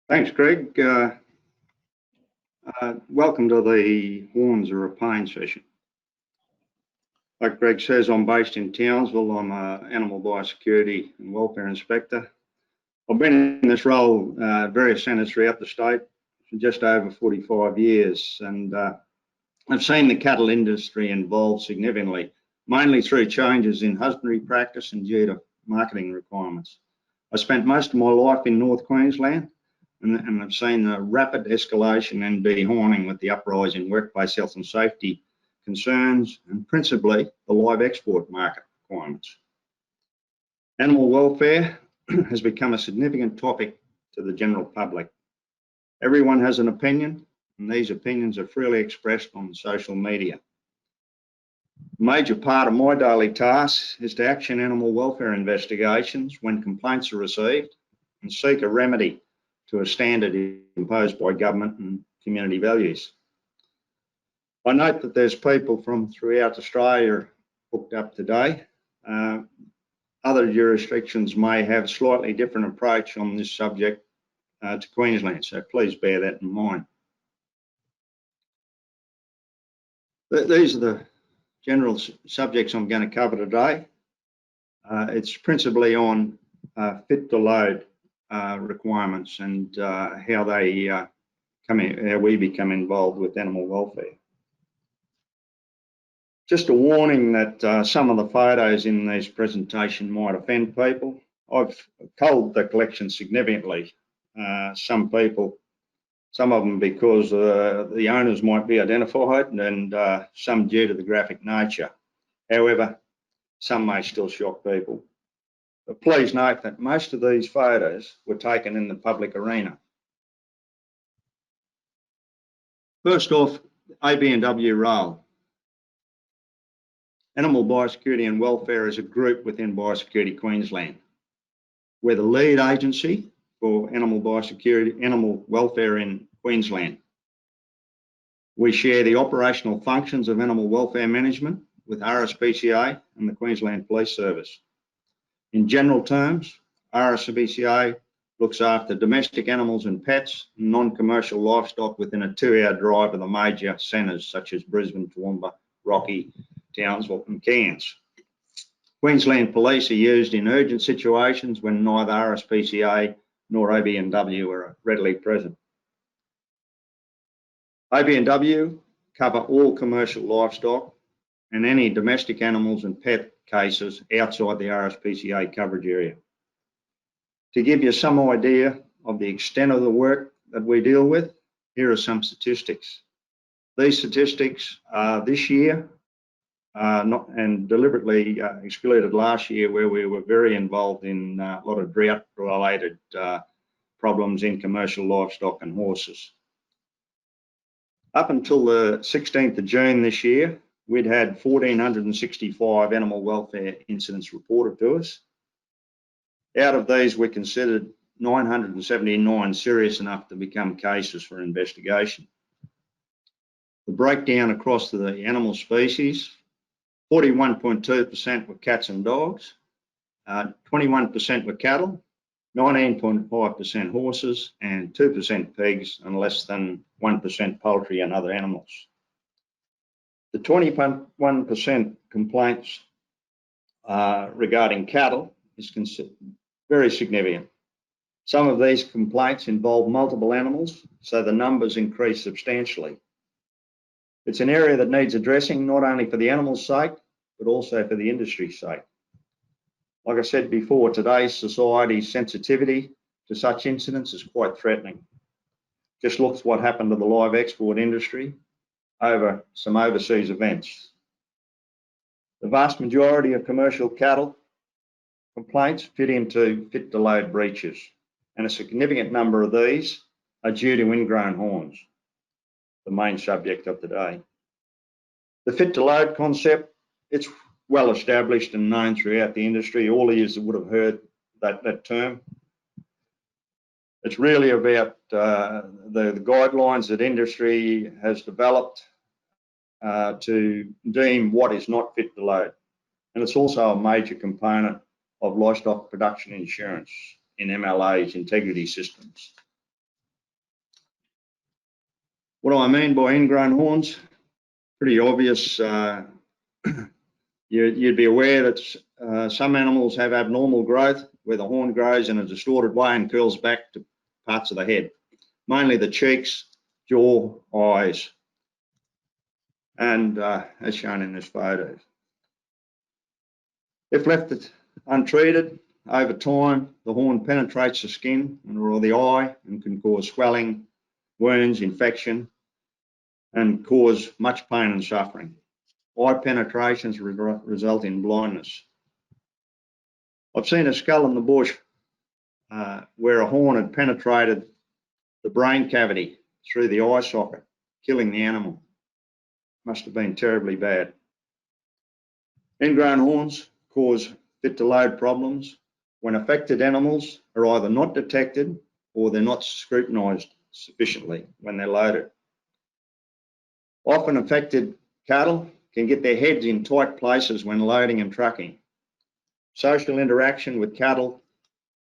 Thanks, Greg. Welcome to the Horns Are a Pain session. Like Greg says, I'm based in Townsville. I'm an Animal Biosecurity and Welfare Inspector. I've been in this role at various centres throughout the state for just over 45 years, and I've seen the cattle industry evolve significantly, mainly through changes in husbandry practice and due to marketing requirements. I spent most of my life in North Queensland, and I've seen a rapid escalation and dehorning with the uprise in workplace health and safety concerns, and principally the live export market requirements. Animal welfare has become a significant topic to the general public. Everyone has an opinion, and these opinions are freely expressed on social media. A major part of my daily task is to action animal welfare investigations when complaints are received and seek a remedy to a standard imposed by government and community values. I note that there's people from throughout Australia hooked up today. Other jurisdictions may have a slightly different approach on this subject to Queensland, so please bear that in mind. These are the general subjects I'm going to cover today. It's principally on fit to load requirements and how we become involved with animal welfare. Just a warning that some of the photos in this presentation might offend people. I've culled the collection significantly. Some of them because the owners might be identified, and some due to the graphic nature. However, some may still shock people. But please note that most of these photos were taken in the public arena. First off, AB&W role. Animal Biosecurity and Welfare is a group within Biosecurity Queensland. We're the lead agency for animal welfare in Queensland. We share the operational functions of animal welfare management with RSPCA and the Queensland Police Service. In general terms, RSPCA looks after domestic animals and pets and non-commercial livestock within a 2-hour drive of the major centres such as Brisbane, Toowoomba, Rocky, Townsville and Cairns. Queensland Police are used in urgent situations when neither RSPCA nor AB&W are readily present. AB&W cover all commercial livestock and any domestic animals and pet cases outside the RSPCA coverage area. To give you some idea of the extent of the work that we deal with, here are some statistics. These statistics are this year and deliberately excluded last year, where we were very involved in a lot of drought-related problems in commercial livestock and horses. Up until the 16th of June this year, we'd had 1,465 animal welfare incidents reported to us. Out of these, we considered 979 serious enough to become cases for investigation. The breakdown across the animal species, 41.2% were cats and dogs, 21% were cattle, 19.5% horses, and 2% pigs, and less than 1% poultry and other animals. The 21% complaints regarding cattle is very significant. Some of these complaints involve multiple animals, so the numbers increase substantially. It's an area that needs addressing, not only for the animals' sake, but also for the industry's sake. Like I said before, today's society's sensitivity to such incidents is quite threatening. Just look at what happened to the live export industry over some overseas events. The vast majority of commercial cattle complaints fit into fit to load breaches, and a significant number of these are due to ingrown horns, the main subject of today. The fit to load concept, it's well established and known throughout the industry. All of you would have heard that term. It's really about the guidelines that industry has developed to deem what is not fit to load. And it's also a major component of livestock production insurance in MLA's integrity systems. What do I mean by ingrown horns? Pretty obvious. You'd be aware that some animals have abnormal growth where the horn grows in a distorted way and curls back to parts of the head, mainly the cheeks, jaw, eyes, and as shown in this photo. If left untreated, over time, the horn penetrates the skin or the eye and can cause swelling, wounds, infection, and cause much pain and suffering. Eye penetrations result in blindness. I've seen a skull in the bush where a horn had penetrated the brain cavity through the eye socket, killing the animal. Must have been terribly bad. Ingrown horns cause fit to load problems when affected animals are either not detected or they're not scrutinised sufficiently when they're loaded. Often affected cattle can get their heads in tight places when loading and trucking. Social interaction with cattle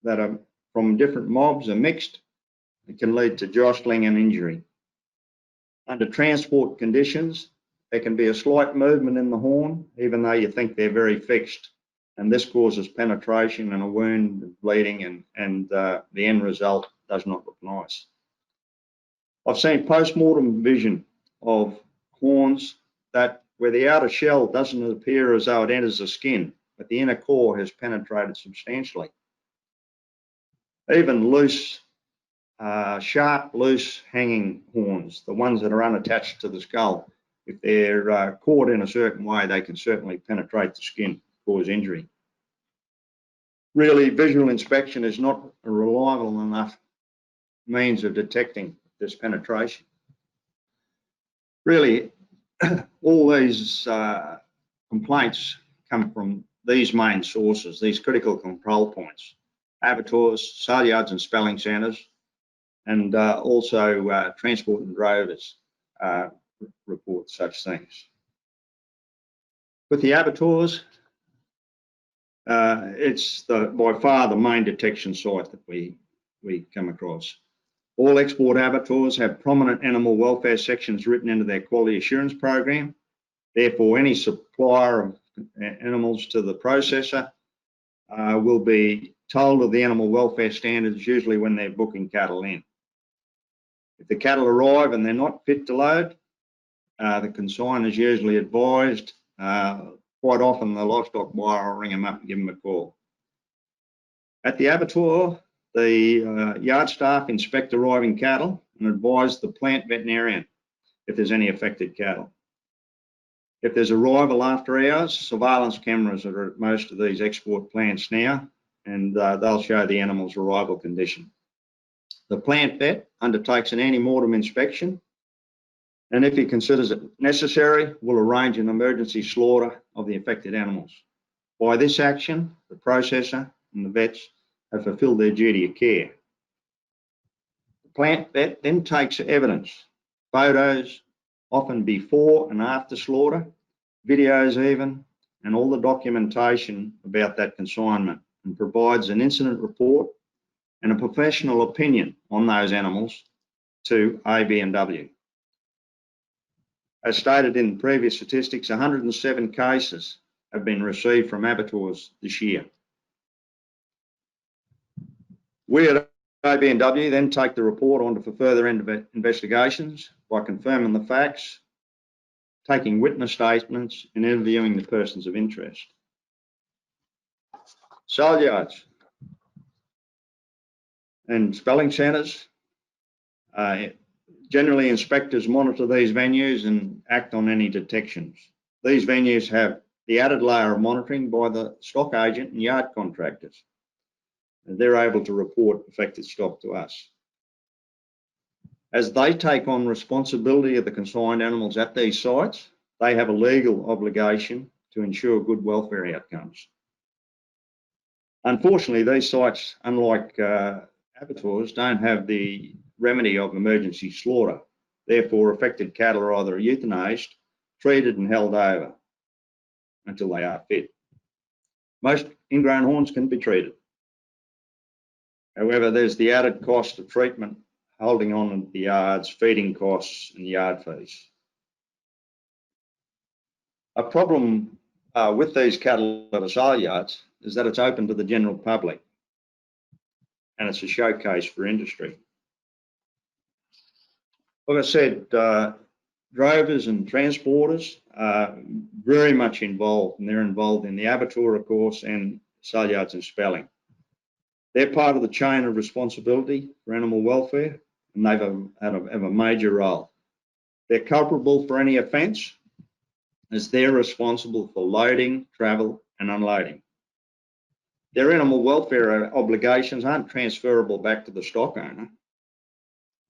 that are from different mobs are mixed. It can lead to jostling and injury. Under transport conditions, there can be a slight movement in the horn, even though you think they're very fixed. And this causes penetration and a wound, bleeding, and the end result does not look nice. I've seen post-mortem vision of horns where the outer shell doesn't appear as though it enters the skin, but the inner core has penetrated substantially. Even loose, sharp, loose hanging horns, the ones that are unattached to the skull, if they're caught in a certain way, they can certainly penetrate the skin, cause injury. Really, visual inspection is not a reliable enough means of detecting this penetration. Really, all these complaints come from these main sources, these critical control points: abattoirs, sale yards and spelling centres, and also transport and drovers report such things. With the abattoirs, it's by far the main detection site that we come across. All export abattoirs have prominent animal welfare sections written into their quality assurance program. Therefore, any supplier of animals to the processor will be told of the animal welfare standards usually when they're booking cattle in. If the cattle arrive and they're not fit to load, the consignor is usually advised. Quite often the livestock buyer will ring them up and give them a call. At the abattoir, the yard staff inspect arriving cattle and advise the plant veterinarian if there's any affected cattle. If there's arrival after hours, surveillance cameras are at most of these export plants now, and they'll show the animal's arrival condition. The plant vet undertakes an ante-mortem inspection, and if he considers it necessary, will arrange an emergency slaughter of the affected animals. By this action, the processor and the vets have fulfilled their duty of care. The plant vet then takes evidence, photos, often before and after slaughter, videos even, and all the documentation about that consignment, and provides an incident report and a professional opinion on those animals to AB&W. As stated in previous statistics, 107 cases have been received from abattoirs this year. We at AB&W then take the report on for further investigations by confirming the facts, taking witness statements, and interviewing the persons of interest. Sale yards and spelling centres. Generally, inspectors monitor these venues and act on any detections. These venues have the added layer of monitoring by the stock agent and yard contractors. And they're able to report affected stock to us. As they take on responsibility of the consigned animals at these sites, they have a legal obligation to ensure good welfare outcomes. Unfortunately, these sites, unlike abattoirs, don't have the remedy of emergency slaughter. Therefore, affected cattle are either euthanized, treated and held over until they are fit. Most ingrown horns can be treated. However, there's the added cost of treatment holding on to the yards, feeding costs and yard fees. A problem with these cattle at a sale yards is that it's open to the general public and it's a showcase for industry. Like I said, drovers and transporters are very much involved, and they're involved in the abattoir, of course, and sale yards and spelling. They're part of the chain of responsibility for animal welfare, and they have a major role. They're culpable for any offence, as they're responsible for loading, travel, and unloading. Their animal welfare obligations aren't transferable back to the stock owner.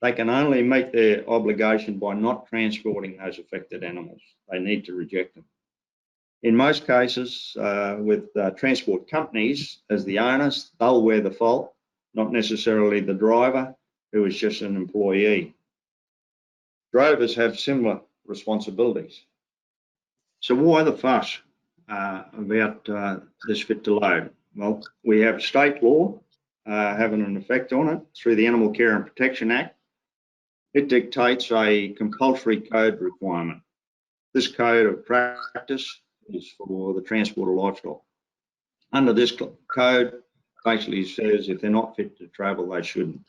They can only meet their obligation by not transporting those affected animals. They need to reject them. In most cases, with transport companies as the owners, they'll wear the fault, not necessarily the driver, who is just an employee. Drovers have similar responsibilities. So why the fuss about this fit to load? Well, we have state law having an effect on it through the Animal Care and Protection Act. It dictates a compulsory code requirement. This code of practice is for the transport of livestock. Under this code, basically says if they're not fit to travel, they shouldn't.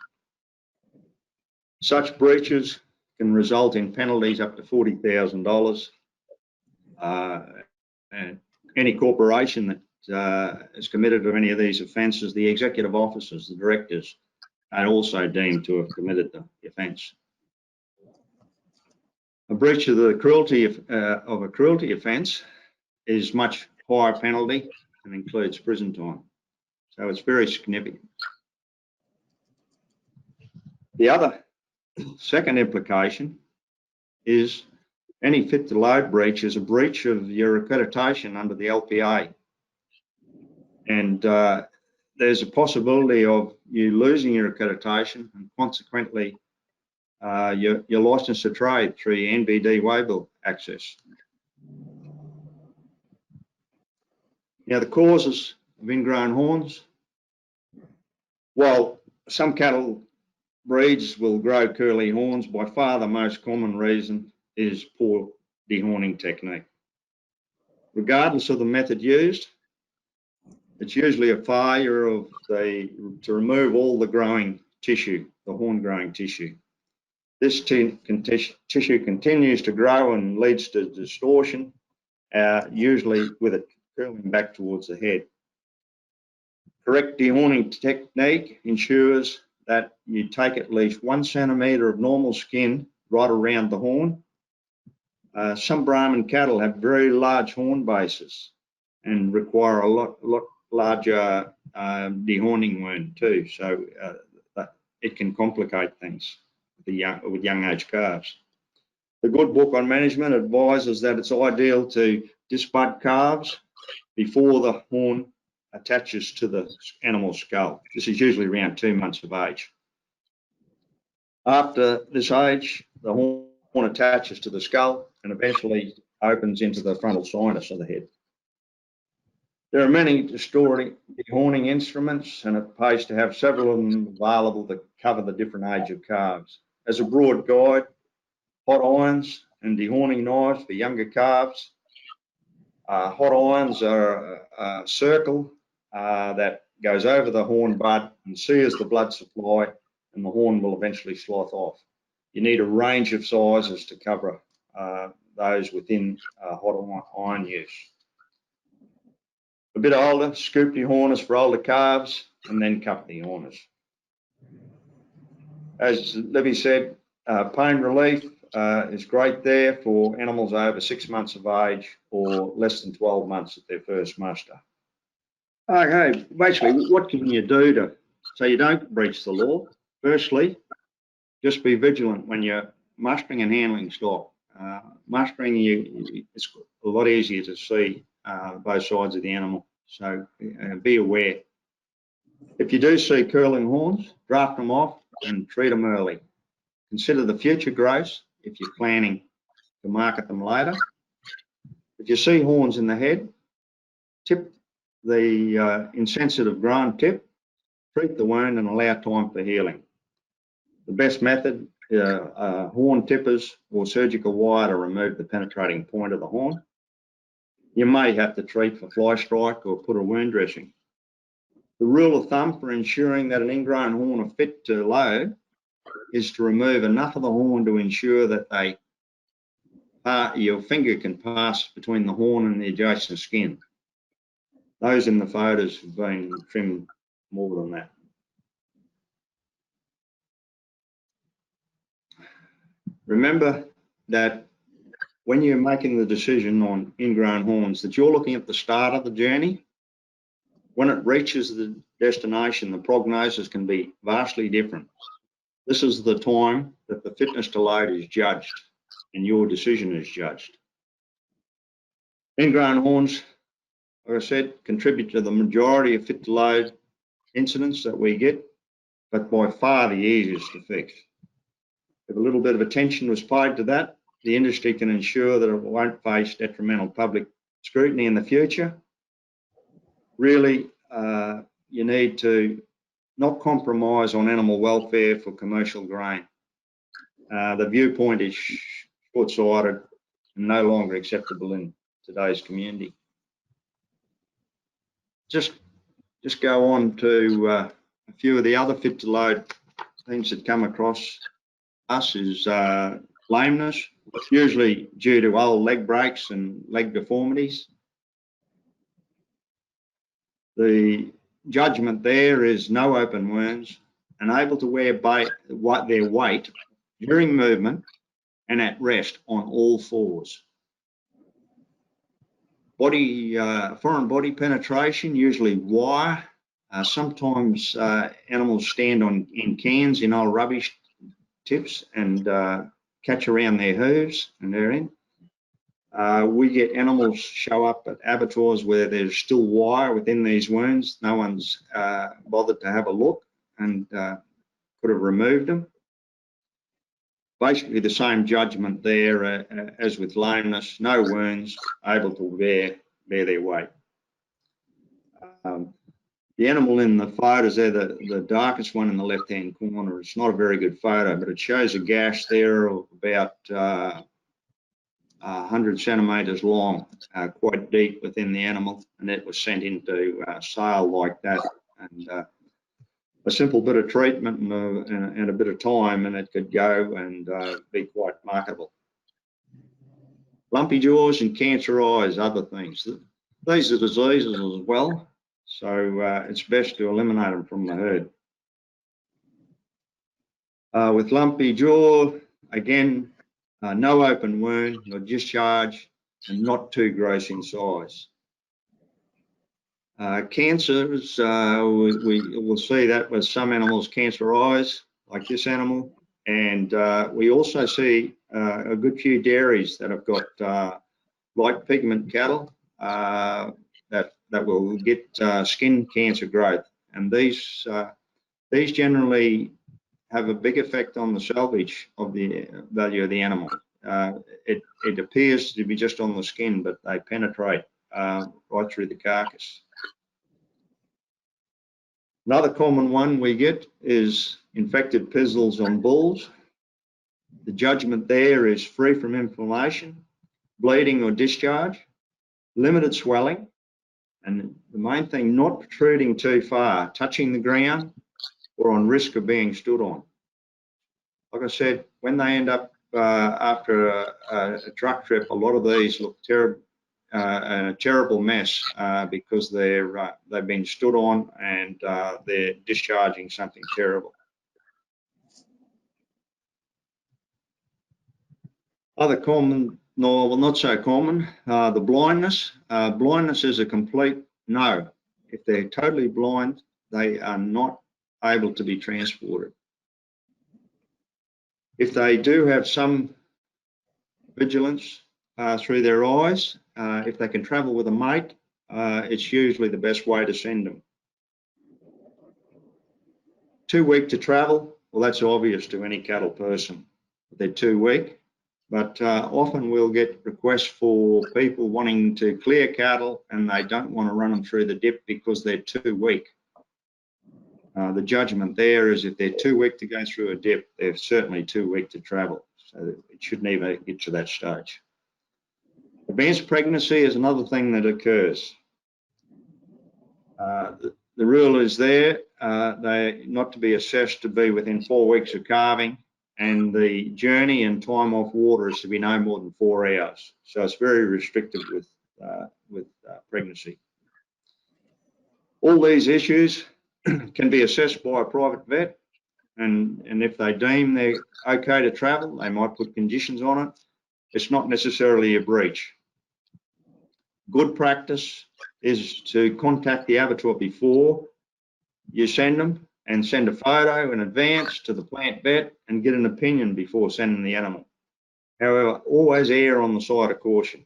Such breaches can result in penalties up to $40,000. And any corporation that is committed to any of these offences, the executive officers, the directors, are also deemed to have committed the offence. A breach of the cruelty of a cruelty offence is much higher penalty and includes prison time. So it's very significant. The other second implication is any fit to load breach is a breach of your accreditation under the LPA. And there's a possibility of you losing your accreditation and consequently your licence to trade through your NBD waybill access. Now, the causes of ingrown horns. While some cattle breeds will grow curly horns, by far the most common reason is poor dehorning technique. Regardless of the method used, it's usually a failure to remove all the growing tissue, the horn growing tissue. This tissue continues to grow and leads to distortion, usually with it curling back towards the head. Correct dehorning technique ensures that you take at least 1 centimetre of normal skin right around the horn. Some Brahman cattle have very large horn bases and require a lot larger dehorning wound too, so it can complicate things with young age calves. The Good Book on Management advises that it's ideal to disbud calves before the horn attaches to the animal's skull. This is usually around 2 months of age. After this age, the horn attaches to the skull and eventually opens into the frontal sinus of the head. There are many dehorning instruments, and it pays to have several of them available that cover the different age of calves. As a broad guide, hot irons and dehorning knives for younger calves. Hot irons are a circle that goes over the horn bud and sears the blood supply, and the horn will eventually slough off. You need a range of sizes to cover those within hot iron use. A bit older, scoop dehorners for older calves, and then cup dehorners. As Libby said, pain relief is great there for animals over 6 months of age or less than 12 months at their first muster. Okay, basically, what can you do so you don't breach the law? Firstly, just be vigilant when you're mustering and handling stock. Mustering, it's a lot easier to see both sides of the animal, so be aware. If you do see curling horns, draft them off and treat them early. Consider the future growths if you're planning to market them later. If you see horns in the head, tip the insensitive grown tip, treat the wound and allow time for healing. The best method, horn tippers or surgical wire to remove the penetrating point of the horn. You may have to treat for fly strike or put a wound dressing. The rule of thumb for ensuring that an ingrown horn are fit to load is to remove enough of the horn to ensure that your finger can pass between the horn and the adjacent skin. Those in the photos have been trimmed more than that. Remember that when you're making the decision on ingrown horns, that you're looking at the start of the journey. When it reaches the destination, the prognosis can be vastly different. This is the time that the fitness to load is judged and your decision is judged. Ingrown horns, like I said, contribute to the majority of fit to load incidents that we get, but by far the easiest to fix. If a little bit of attention was paid to that, the industry can ensure that it won't face detrimental public scrutiny in the future. Really, you need to not compromise on animal welfare for commercial grain. The viewpoint is short-sighted and no longer acceptable in today's community. Just go on to a few of the other fit to load things that come across us is lameness, usually due to old leg breaks and leg deformities. The judgment there is no open wounds and able to wear their weight during movement and at rest on all fours. Foreign body penetration, usually wire. Sometimes animals stand in cans in old rubbish tips and catch around their hooves and they're in. We get animals show up at abattoirs where there's still wire within these wounds. No one's bothered to have a look and could have removed them. Basically the same judgment there as with lameness, no wounds, able to bear their weight. The animal in the photos there, the darkest one in the left-hand corner, it's not a very good photo, but it shows a gash there of about 100 centimetres long, quite deep within the animal, and it was sent into sale like that. And a simple bit of treatment and a bit of time, and it could go and be quite marketable. Lumpy jaws and cancer eyes, other things. These are diseases as well, so it's best to eliminate them from the herd. With lumpy jaw, again, no open wound, no discharge, and not too gross in size. Cancers, we will see that with some animals, cancer eyes, like this animal, and we also see a good few dairies that have got light pigment cattle that will get skin cancer growth, and these generally have a big effect on the salvage of the value of the animal. It appears to be just on the skin, but they penetrate right through the carcass. Another common one we get is infected pizzles on bulls. The judgment there is free from inflammation, bleeding or discharge, limited swelling, and the main thing, not protruding too far, touching the ground or on risk of being stood on. Like I said, when they end up after a truck trip, a lot of these look terrible, a terrible mess because they've been stood on and they're discharging something terrible. Other common, no, well, not so common, the blindness. Blindness is a complete no. If they're totally blind, they are not able to be transported. If they do have some vigilance through their eyes, if they can travel with a mate, it's usually the best way to send them. Too weak to travel, well, that's obvious to any cattle person. They're too weak, but often we'll get requests for people wanting to clear cattle and they don't want to run them through the dip because they're too weak. The judgment there is if they're too weak to go through a dip, they're certainly too weak to travel. So it shouldn't even get to that stage. Advanced pregnancy is another thing that occurs. The rule is there, they're not to be assessed to be within 4 weeks of calving, and the journey and time off water is to be no more than 4 hours. So it's very restrictive with pregnancy. All these issues can be assessed by a private vet, and if they deem they're okay to travel, they might put conditions on it. It's not necessarily a breach. Good practice is to contact the abattoir before you send them, and send a photo in advance to the plant vet and get an opinion before sending the animal. However, always err on the side of caution,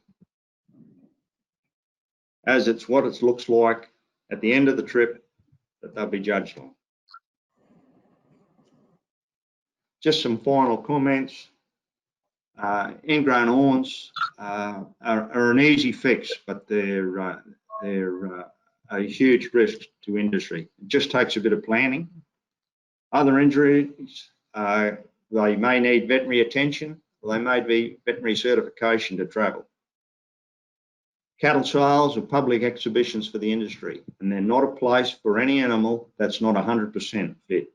as it's what it looks like at the end of the trip that they'll be judged on. Just some final comments. Ingrown horns are an easy fix, but they're a huge risk to industry. It just takes a bit of planning. Other injuries, they may need veterinary attention, or they may be veterinary certification to travel. Cattle sales are public exhibitions for the industry, and they're not a place for any animal that's not 100% fit.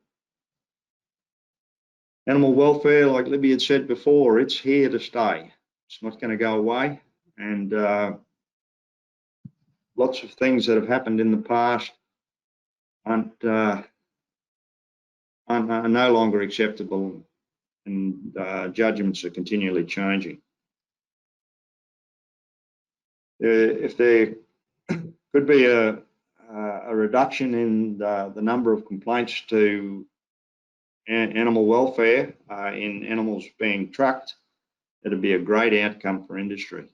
Animal welfare, like Libby had said before, it's here to stay. It's not going to go away, and lots of things that have happened in the past are no longer acceptable, and judgments are continually changing. If there could be a reduction in the number of complaints to animal welfare in animals being trucked, it'd be a great outcome for industry.